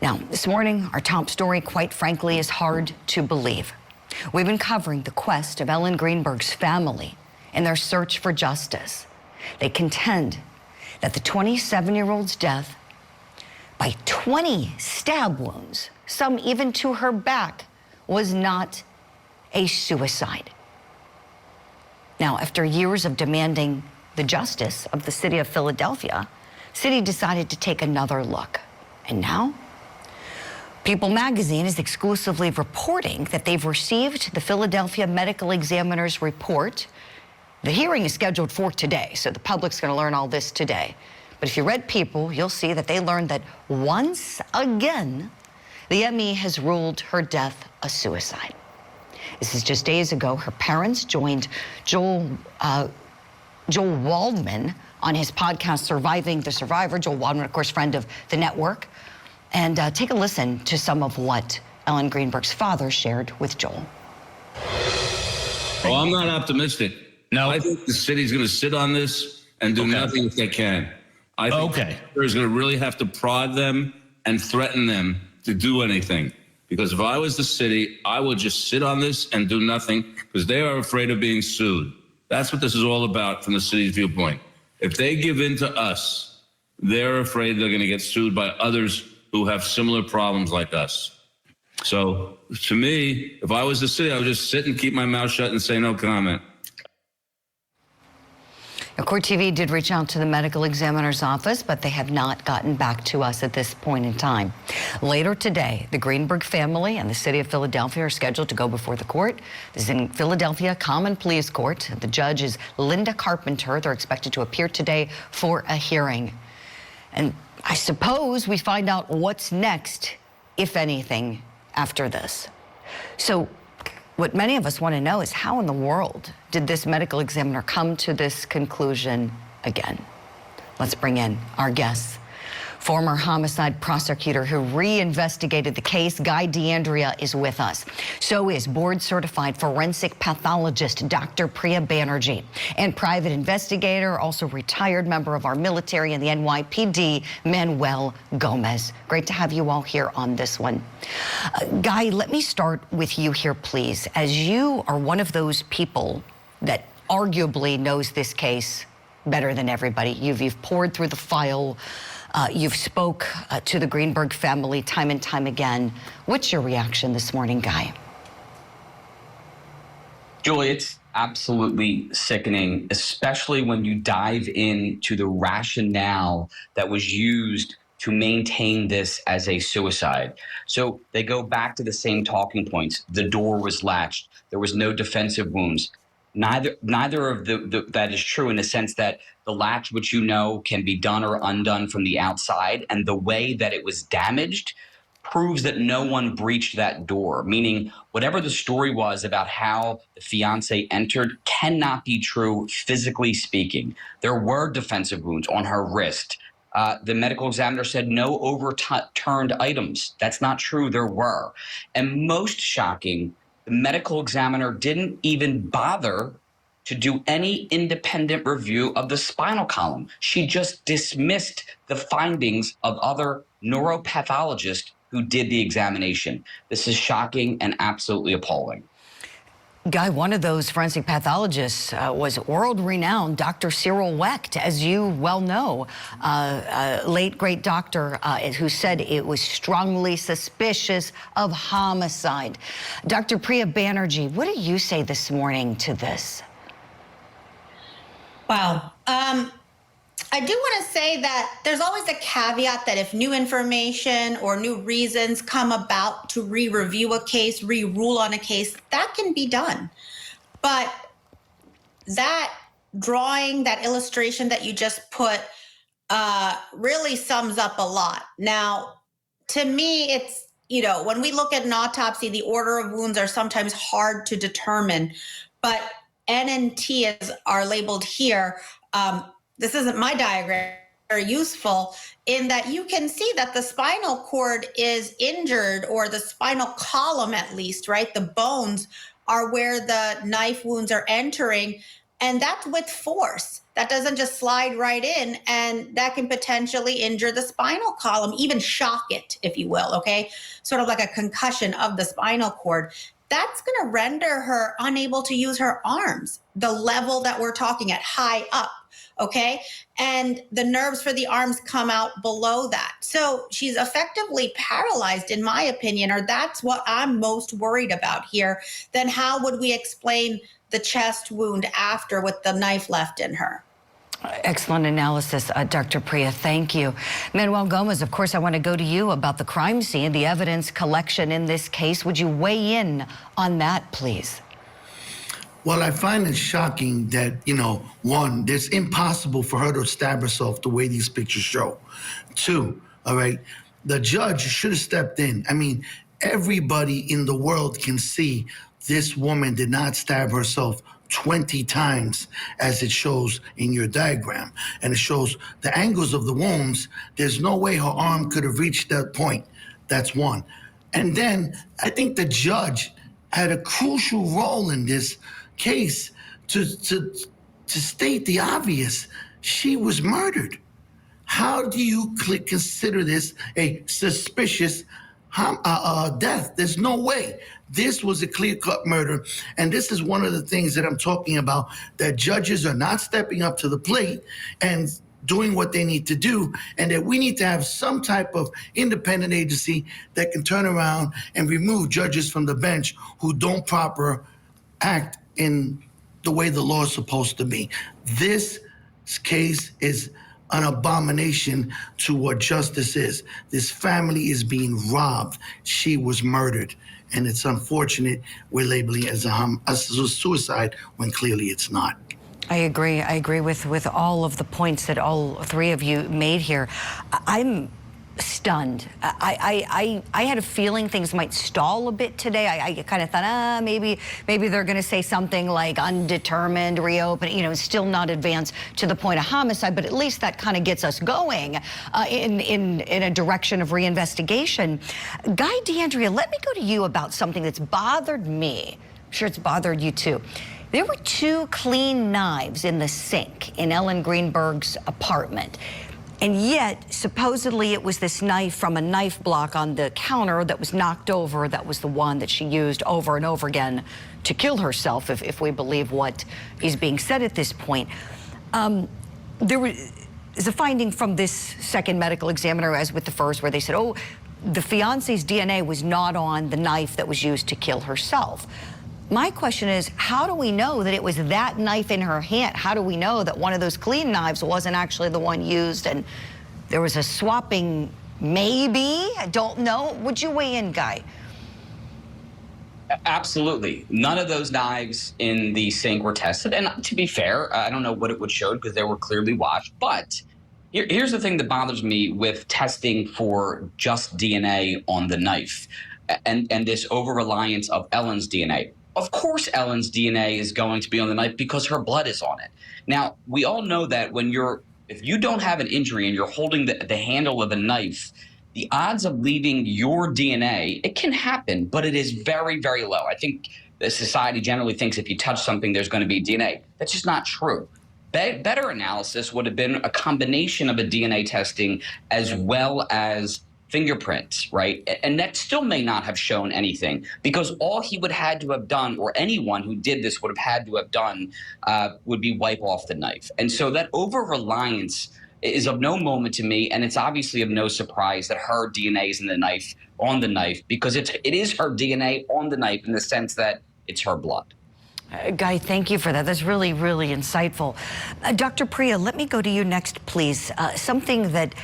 Now, this morning, our top story, quite frankly, is hard to believe. We've been covering the quest of Ellen Greenberg's family in their search for justice. They contend that the 27-year-old's death by 20 stab wounds, some even to her back, was not a suicide. Now, after years of demanding the justice of the city of Philadelphia, the city decided to take another look. And now, People magazine is exclusively reporting that they've received the Philadelphia Medical Examiner's report. The hearing is scheduled for today, so the public's going to learn all this today. But if you read People, you'll see that they learned that once again, the ME has ruled her death a suicide. This is just days ago. Her parents joined Joel Waldman on his podcast, Surviving the Survivor. Joel Waldman, of course, friend of the network. And take a listen to some of what Ellen Greenberg's father shared with Joel. Oh, I'm not optimistic. No. I think the city's going to sit on this and do nothing if they can. I think there's going to really have to prod them and threaten them to do anything. Because if I was the city, I would just sit on this and do nothing because they are afraid of being sued. That's what this is all about from the city's viewpoint. If they give in to us, they're afraid they're going to get sued by others who have similar problems like us. So to me, if I was the city, I would just sit and keep my mouth shut and say no comment. Court TV did reach out to the medical examiner's office, but they have not gotten back to us at this point in time. Later today, the Greenberg family and the city of Philadelphia are scheduled to go before the court. This is in Philadelphia Common Pleas Court. The judge is Linda Carpenter. They're expected to appear today for a hearing. And I suppose we find out what's next, if anything, after this. So what many of us want to know is how in the world did this medical examiner come to this conclusion again? Let's bring in our guests. Former homicide prosecutor who reinvestigated the case, Guy D'Andrea, is with us. So is board-certified forensic pathologist Dr. Priya Banerjee, and private investigator, also retired member of our military and the NYPD, Manuel Gomez. Great to have you all here on this one. Guy, let me start with you here, please. As you are one of those people that arguably knows this case better than everybody. You've poured through the file. You've spoke to the Greenberg family time and time again. What's your reaction this morning, Guy? Julie, it's absolutely sickening, especially when you dive into the rationale that was used to maintain this as a suicide. So they go back to the same talking points. The door was latched. There was no defensive wounds. Neither of that is true in the sense that the latch, which you know, can be done or undone from the outside, and the way that it was damaged proves that no one breached that door, meaning whatever the story was about how the fiance entered cannot be true, physically speaking. There were defensive wounds on her wrist. The medical examiner said no overturned items. That's not true. There were. And most shocking, the medical examiner didn't even bother to do any independent review of the spinal column. She just dismissed the findings of other neuropathologists who did the examination. This is shocking and absolutely appalling. Guy, one of those forensic pathologists was world-renowned Dr. Cyril Wecht, as you well know, late great doctor who said it was strongly suspicious of homicide. Dr. Priya Banerjee, what do you say this morning to this? Wow. I do want to say that there's always a caveat that if new information or new reasons come about to re-review a case, re-rule on a case, that can be done. But that drawing, that illustration that you just put really sums up a lot. Now, to me, it's, you know, when we look at an autopsy, the order of wounds are sometimes hard to determine, but N and T are labeled here. This isn't my diagram, very useful in that you can see that the spinal cord is injured, or the spinal column at least, right? The bones are where the knife wounds are entering, and that's with force. that doesn't just slide right in, and that can potentially injure the spinal column, even shock it, if you will, okay? Sort of like a concussion of the spinal cord. That's going to render her unable to use her arms, the level that we're talking at, high up, okay? And the nerves for the arms come out below that. So she's effectively paralyzed, in my opinion, or that's what I'm most worried about here. Then how would we explain the chest wound after with the knife left in her? Excellent analysis, Dr. Priya. Thank you. Manuel Gomez, of course, I want to go to you about the crime scene, the evidence collection in this case. Would you weigh in on that, please? Well, I find it shocking that, one, it's impossible for her to stab herself the way these pictures show. Two, all right, the judge should have stepped in. I mean, everybody in the world can see this woman did not stab herself 20 times as it shows in your diagram. And it shows the angles of the wounds. There's no way her arm could have reached that point. That's one. And then I think the judge had a crucial role in this case to state the obvious. She was murdered. How do you consider this a suspicious death? There's no way. This was a clear-cut murder, and this is one of the things that I'm talking about, that judges are not stepping up to the plate and doing what they need to do, and that we need to have some type of independent agency that can turn around and remove judges from the bench who don't proper act in the way the law is supposed to be. This case is an abomination to what justice is. This family is being robbed. She was murdered. And it's unfortunate we're labeling it as a suicide when clearly it's not. I agree. I agree with all of the points that all three of you made here. I'm stunned. I had a feeling things might stall a bit today. I kind of thought, maybe they're going to say something like undetermined, reopen, still not advanced to the point of homicide, but at least that kind of gets us going in a direction of reinvestigation. Guy DeAndrea, let me go to you about something that's bothered me. I'm sure it's bothered you too. There were 2 clean knives in the sink in Ellen Greenberg's apartment. And yet, supposedly, it was this knife from a knife block on the counter that was knocked over. That was the one that she used over and over again to kill herself, if we believe what is being said at this point. There is a finding from this second medical examiner, as with the first, where they said, oh, the fiance's DNA was not on the knife that was used to kill herself. My question is, how do we know that it was that knife in her hand? How do we know that one of those clean knives wasn't actually the one used and there was a swapping, maybe? I don't know. Would you weigh in, Guy? Absolutely. None of those knives in the sink were tested. And to be fair, I don't know what it would show because they were clearly washed. But here's the thing that bothers me with testing for just DNA on the knife and this over-reliance of Ellen's DNA. Of course, Ellen's DNA is going to be on the knife because her blood is on it. Now, we all know that if you don't have an injury and you're holding the handle of a knife, the odds of leaving your DNA, it can happen, but it is very, very low. I think the society generally thinks if you touch something, there's going to be DNA. That's just not true. Better analysis would have been a combination of a DNA testing as well as fingerprints, right? And that still may not have shown anything because all he would have had to have done, or anyone who did this would have had to have done, would be wipe off the knife. And so that over-reliance is of no moment to me, and it's obviously of no surprise that her DNA is on the knife because it is her DNA on the knife in the sense that it's her blood. Guy, thank you for that. That's really, really insightful. Dr. Priya, let me go to you next, please. Something that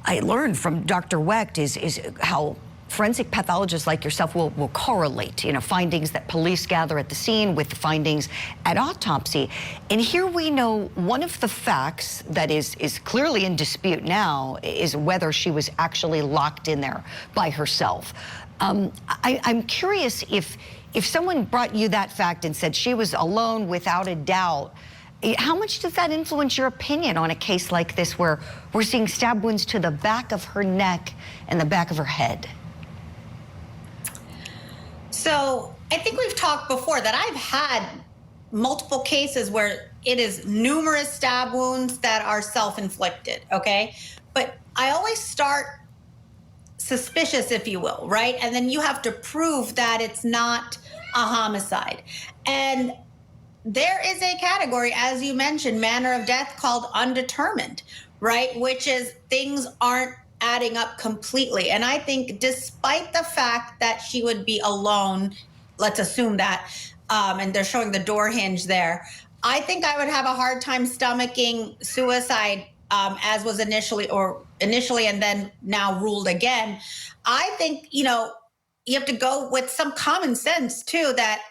I learned from Dr. Wecht is how forensic pathologists like yourself will correlate, findings that police gather at the scene with the findings at autopsy. And here we know one of the facts that is clearly in dispute now is whether she was actually locked in there by herself. I'm curious if someone brought you that fact and said she was alone without a doubt, how much does that influence your opinion on a case like this where we're seeing stab wounds to the back of her neck and the back of her head? So I think we've talked before that I've had multiple cases where it is numerous stab wounds that are self-inflicted, okay? But I always start suspicious, if you will, right? And then you have to prove that it's not a homicide. And there is a category, as you mentioned, manner of death, called undetermined, right? Which is things aren't adding up completely. And I think despite the fact that she would be alone, let's assume that, and they're showing the door hinge there, I think I would have a hard time stomaching suicide as was initially and then now ruled again. I think, you have to go with some common sense too, that,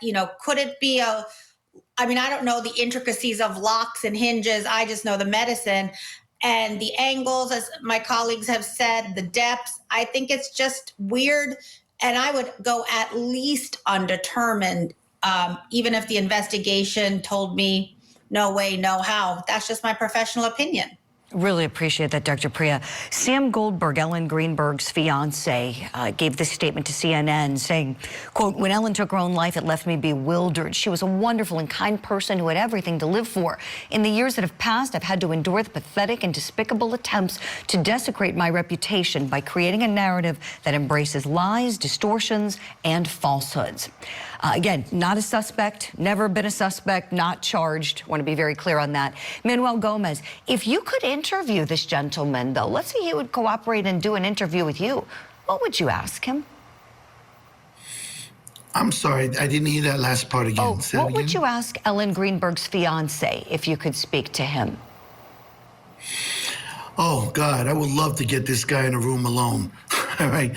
could it be I don't know the intricacies of locks and hinges. I just know the medicine and the angles, as my colleagues have said, the depths. I think it's just weird. And I would go at least undetermined, even if the investigation told me no way, no how. That's just my professional opinion. Really appreciate that, Dr. Priya. Sam Goldberg, Ellen Greenberg's fiance, gave this statement to CNN saying, quote, "When Ellen took her own life, it left me bewildered. She was a wonderful and kind person who had everything to live for. In the years that have passed, I've had to endure the pathetic and despicable attempts to desecrate my reputation by creating a narrative that embraces lies, distortions, and falsehoods." Again, not a suspect, never been a suspect, not charged. Want to be very clear on that. Manuel Gomez, if you could interview this gentleman, though, let's say he would cooperate and do an interview with you, what would you ask him? I'm sorry, I didn't hear that last part again. Oh, what would you ask Ellen Greenberg's fiance if you could speak to him? Oh, God, I would love to get this guy in a room alone. All right.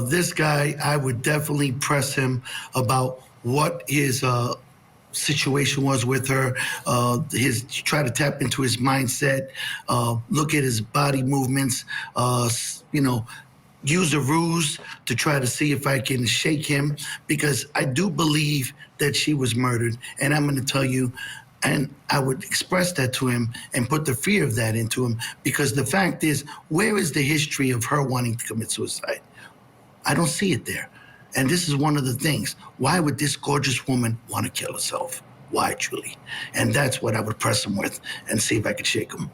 This guy, I would definitely press him about what his situation was with her, try to tap into his mindset, look at his body movements, use a ruse to try to see if I can shake him, because I do believe that she was murdered. And I'm going to tell you, and I would express that to him and put the fear of that into him, because the fact is, where is the history of her wanting to commit suicide? I don't see it there. And this is one of the things. Why would this gorgeous woman want to kill herself? Why, truly? And that's what I would press him with and see if I could shake him.